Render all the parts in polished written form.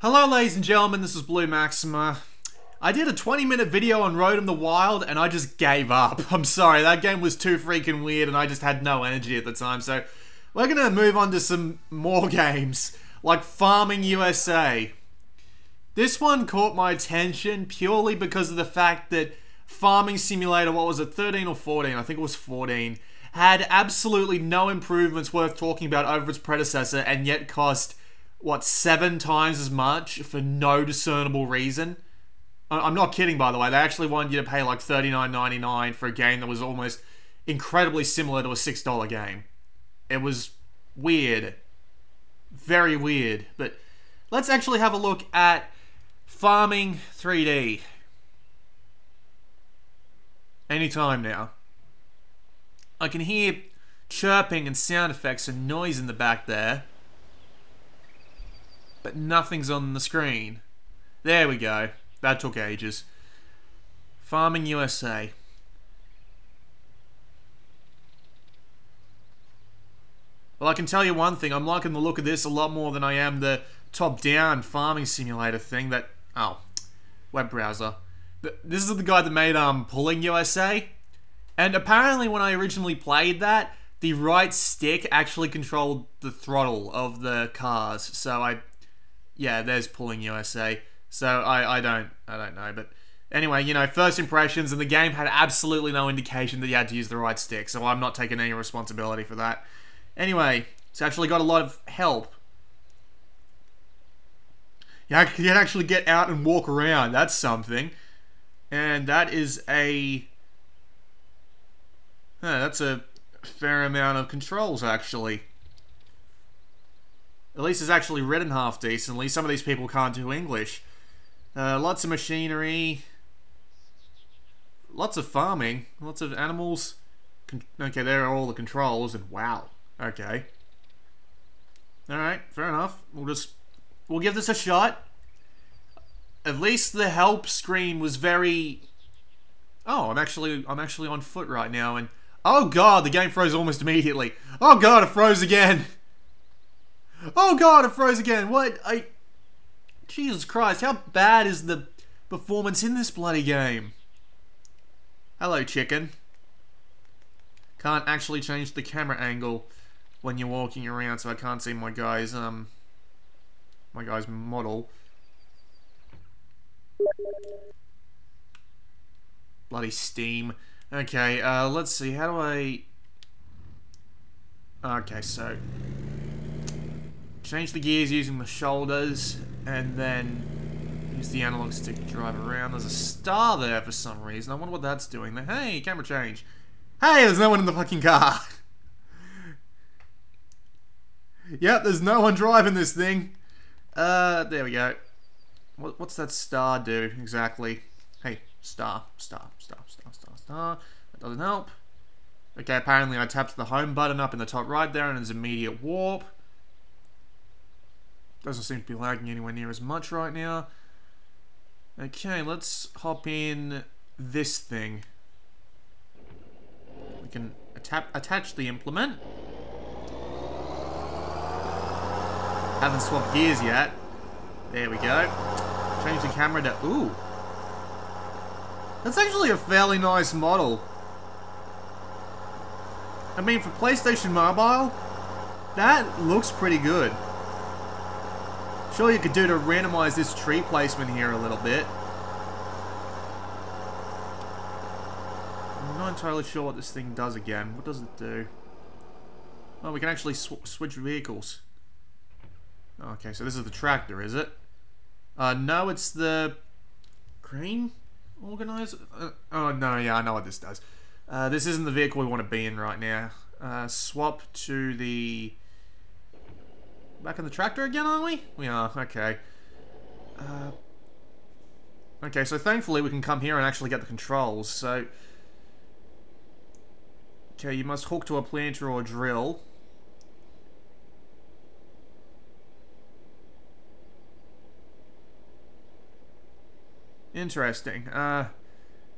Hello ladies and gentlemen, this is Blue Maxima. I did a 20-minute video on Road in the Wild and I just gave up. I'm sorry, that game was too freaking weird and I just had no energy at the time. So we're gonna move on to some more games, like Farming USA. This one caught my attention purely because of the fact that Farming Simulator, what was it, 13 or 14? I think it was 14. Had absolutely no improvements worth talking about over its predecessor and yet cost, what, 7 times as much for no discernible reason? I'm not kidding, by the way. They actually wanted you to pay like $39.99 for a game that was almost incredibly similar to a $6 game. It was weird. Very weird. But let's actually have a look at Farming 3D. Anytime now. I can hear chirping and sound effects and noise in the back there. But nothing's on the screen. There we go. That took ages. Farming USA. Well, I can tell you one thing. I'm liking the look of this a lot more than I am the top-down farming simulator thing that... Oh. Web browser. This is the guy that made Pulling USA. And apparently when I originally played that, the right stick actually controlled the throttle of the cars. So yeah, there's Pulling USA. So I don't know, but anyway, you know, first impressions, and the game had absolutely no indication that you had to use the right stick, so I'm not taking any responsibility for that. Anyway, it's actually got a lot of help. You can actually get out and walk around, that's something. And that is that's a fair amount of controls, actually. At least it's actually written half decently. Some of these people can't do English. Lots of machinery. Lots of farming. Lots of animals. Okay, there are all the controls, and wow. Okay. Alright, fair enough. We'll give this a shot. At least the help screen was very... Oh, I'm actually on foot right now, and... Oh god, the game froze almost immediately. Oh god, it froze again. Oh god, it froze again. What? Jesus Christ, how bad is the performance in this bloody game? Hello, chicken. Can't actually change the camera angle when you're walking around, so I can't see my guy's model. Bloody Steam. Okay, let's see, how do I... Okay, so... Change the gears using the shoulders, and then use the analog stick to drive around. There's a star there for some reason. I wonder what that's doing there. Hey, camera change. Hey, there's no one in the fucking car. Yep, there's no one driving this thing. There we go. What's that star do, exactly? Hey, star. That doesn't help. Okay, apparently I tapped the home button up in the top right there, and there's immediate warp. Doesn't seem to be lagging anywhere near as much right now. Okay, let's hop in this thing. We can attach the implement. Haven't swapped gears yet. There we go. Change the camera to... Ooh. That's actually a fairly nice model. I mean, for PlayStation Mobile, that looks pretty good. Sure, you could do to randomize this tree placement here a little bit. I'm not entirely sure what this thing does again. What does it do? Oh, we can actually switch vehicles. Okay, so this is the tractor, is it? No, it's the... Crane organizer? Oh, no, yeah, I know what this does. This isn't the vehicle we want to be in right now. Swap to the... Back in the tractor again, aren't we? We are, okay. Okay, so thankfully we can come here and actually get the controls, so... Okay, you must hook to a planter or drill. Interesting.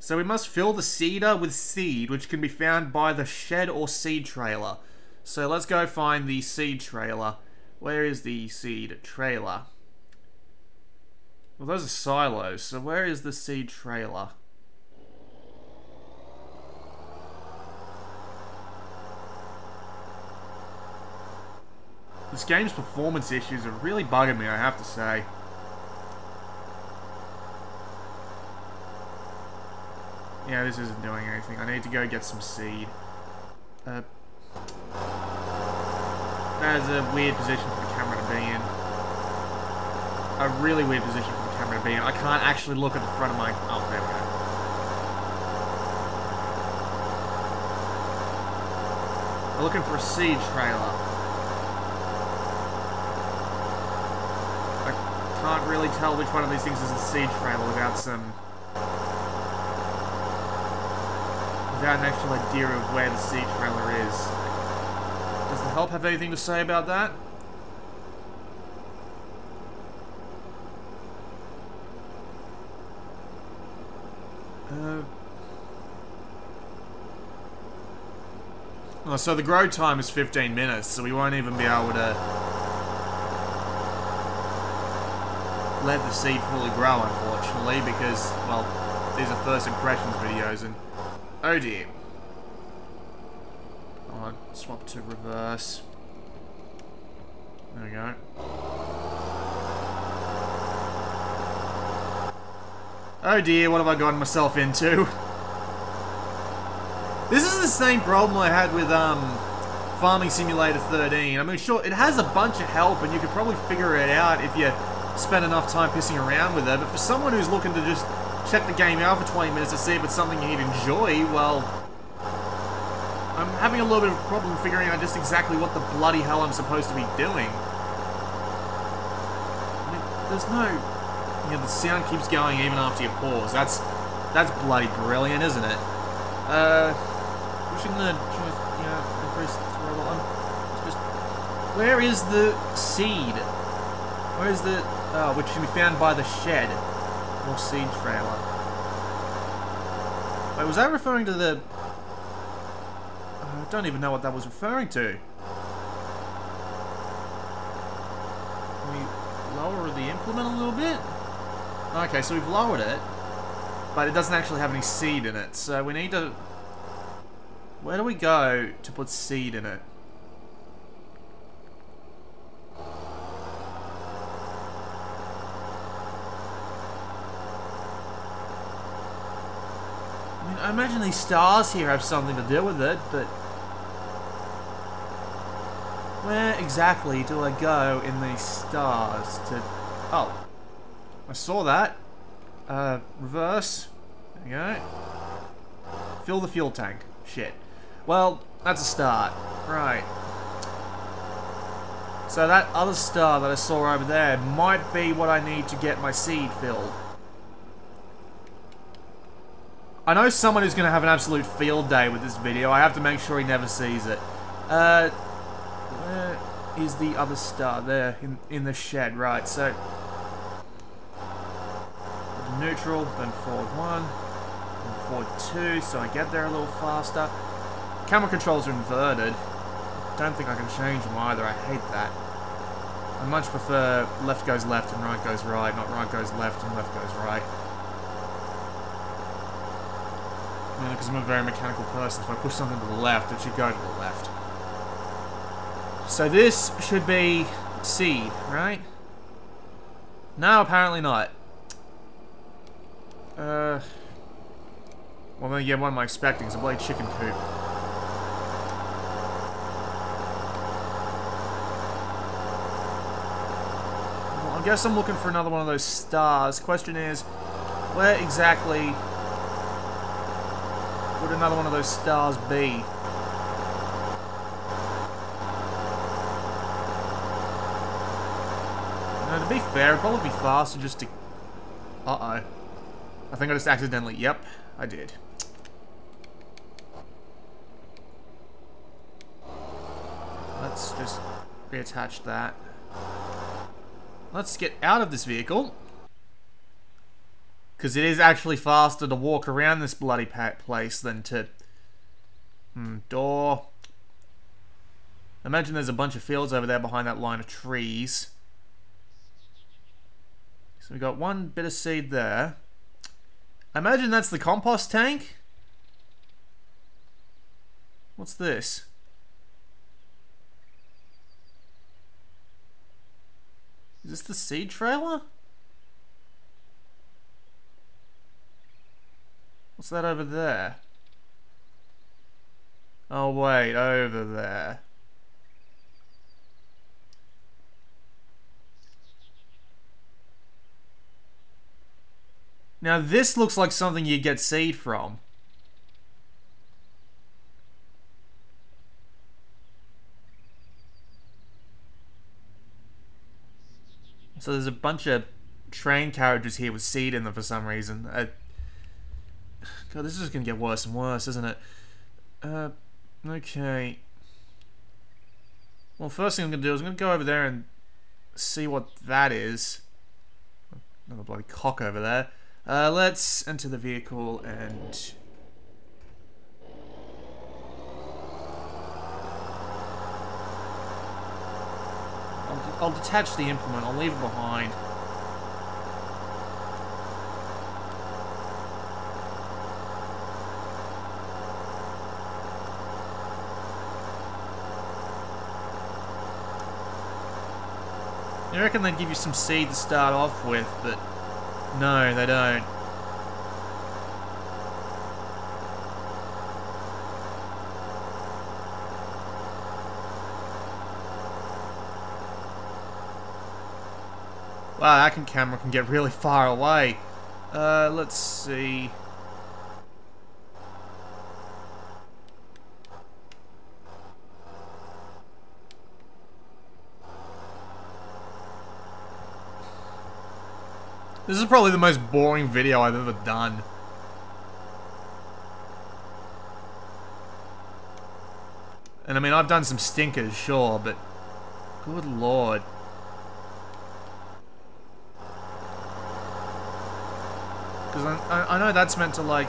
So we must fill the seeder with seed, which can be found by the shed or seed trailer. So let's go find the seed trailer. Where is the seed trailer? Well, those are silos, so where is the seed trailer? This game's performance issues are really bugging me, I have to say. Yeah, this isn't doing anything. I need to go get some seed. That is a weird position for the camera to be in. A really weird position for the camera to be in. I can't actually look at the front of my... Oh, there we go. We're looking for a seed trailer. Can't really tell which one of these things is a seed trailer without an actual idea of where the seed trailer is. Does the help have anything to say about that? Oh, so the grow time is 15 minutes, so we won't even be able to let the seed fully grow, unfortunately, because, well, these are first impressions videos, and oh dear. I'll swap to reverse. There we go. Oh dear, what have I gotten myself into? This is the same problem I had with Farming Simulator 13. I mean, sure, it has a bunch of help, and you could probably figure it out if you spend enough time pissing around with it, but for someone who's looking to just check the game out for 20 minutes to see if it's something you'd enjoy, well, I'm having a little bit of a problem figuring out just exactly what the bloody hell I'm supposed to be doing. I mean, there's no... You know, the sound keeps going even after you pause. That's bloody brilliant, isn't it? Pushing the... You know, increase the throw button. Just... Where is the seed? Where is the... Oh, which can be found by the shed. Or seed trailer. Wait, was that referring to the... I don't even know what that was referring to. Can we lower the implement a little bit? Okay, so we've lowered it. But it doesn't actually have any seed in it. So we need to... Where do we go to put seed in it? I imagine these stars here have something to do with it, but... Where exactly do I go in these stars to... Oh. I saw that. Reverse. There we go. Fill the fuel tank. Shit. Well, that's a start. Right. So that other star that I saw over there might be what I need to get my seed filled. I know someone who's going to have an absolute field day with this video. I have to make sure he never sees it. Where is the other star? There, in the shed, right. So, neutral, then forward 1, then forward 2, so I get there a little faster. Camera controls are inverted. Don't think I can change them either. I hate that. I much prefer left goes left and right goes right, not right goes left and left goes right. Because I'm a very mechanical person, if I push something to the left, it should go to the left. So this should be seed, right? No, apparently not. Well, yeah, what am I expecting? It's a bloody chicken coop. Well, I guess I'm looking for another one of those stars. Question is, where exactly... would another one of those stars be? Now, to be fair, it'd probably be faster just to... Uh-oh. I think I just accidentally... Yep, I did. Let's just reattach that. Let's get out of this vehicle. Because it is actually faster to walk around this bloody place than to... door. Imagine there's a bunch of fields over there behind that line of trees. So we got one bit of seed there. I imagine that's the compost tank. What's this? Is this the seed trailer? What's that over there? Oh wait, over there. Now this looks like something you get seed from. So there's a bunch of train carriages here with seed in them for some reason. God, this is just gonna get worse and worse, isn't it? Okay. Well, first thing I'm gonna do is I'm gonna go over there and see what that is. Another bloody cock over there. Let's enter the vehicle and... I'll detach the implement, I'll leave it behind. I reckon they'd give you some seed to start off with, but no, they don't. Wow, that camera can get really far away. Let's see. This is probably the most boring video I've ever done. And I mean, I've done some stinkers, sure, but good lord. Because I know that's meant to, like,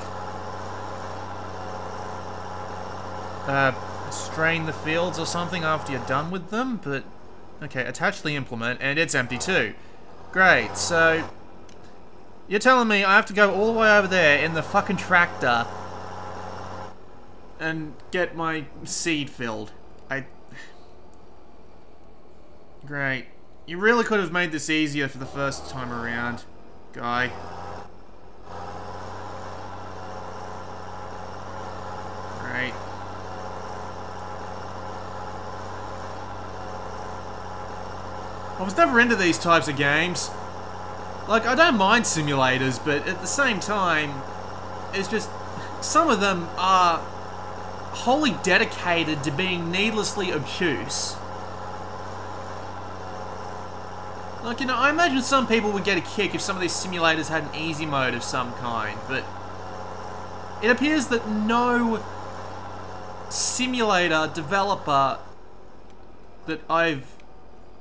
strain the fields or something after you're done with them, but... Okay, attach the implement, and it's empty too. Great, so... You're telling me I have to go all the way over there in the fucking tractor and get my seed filled. Great. You really could have made this easier for the first time around, guy. Great. I was never into these types of games. Like, I don't mind simulators, but at the same time, it's just... Some of them are wholly dedicated to being needlessly obtuse. Like, you know, I imagine some people would get a kick if some of these simulators had an easy mode of some kind, but... It appears that no simulator developer that I've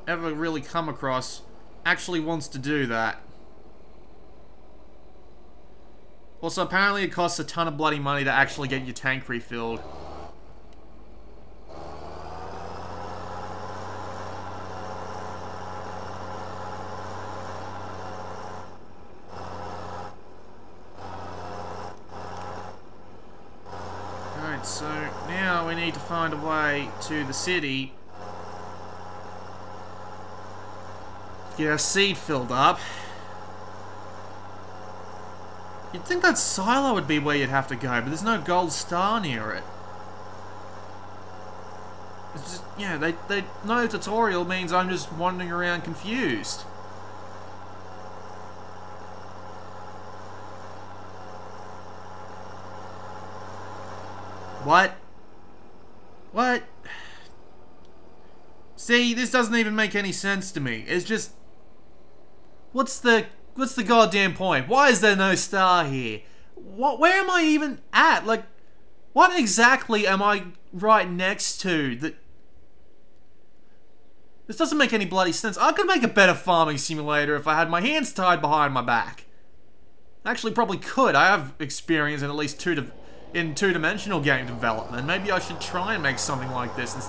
ever really come across actually wants to do that. Also, apparently it costs a ton of bloody money to actually get your tank refilled. Alright, so now we need to find a way to the city. Get our seed filled up. You'd think that silo would be where you'd have to go, but there's no gold star near it. It's just, yeah, no tutorial means I'm just wandering around confused. What? What? See, this doesn't even make any sense to me. It's just... What's the goddamn point? Why is there no star here? Where am I even at? Like, what exactly am I right next to that... This doesn't make any bloody sense. I could make a better farming simulator if I had my hands tied behind my back. Actually, probably could. I have experience in at least two-dimensional game development. Maybe I should try and make something like this and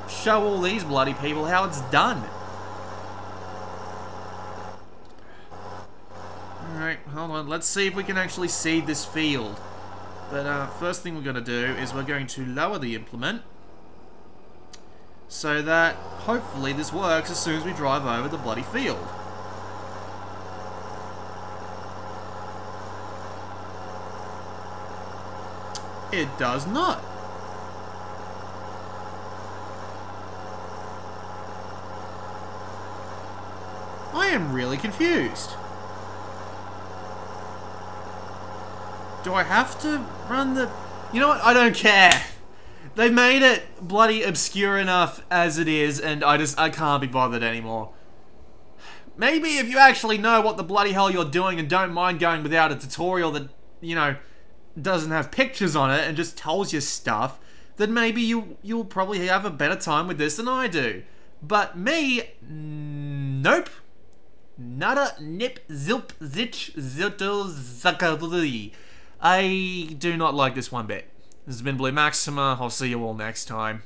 show all these bloody people how it's done. hold on, let's see if we can actually seed this field. But first thing we're going to do is we're going to lower the implement so that hopefully this works as soon as we drive over the bloody field. It does not. I am really confused. Do I have to run the... You know what? I don't care. They made it bloody obscure enough as it is, and I can't be bothered anymore. Maybe if you actually know what the bloody hell you're doing and don't mind going without a tutorial that, you know, doesn't have pictures on it and just tells you stuff, then maybe you'll probably have a better time with this than I do. But me, nope. Nada, nip, zilp, zitch, zilto, zakadli. I do not like this one bit. This has been Blue Maxima. I'll see you all next time.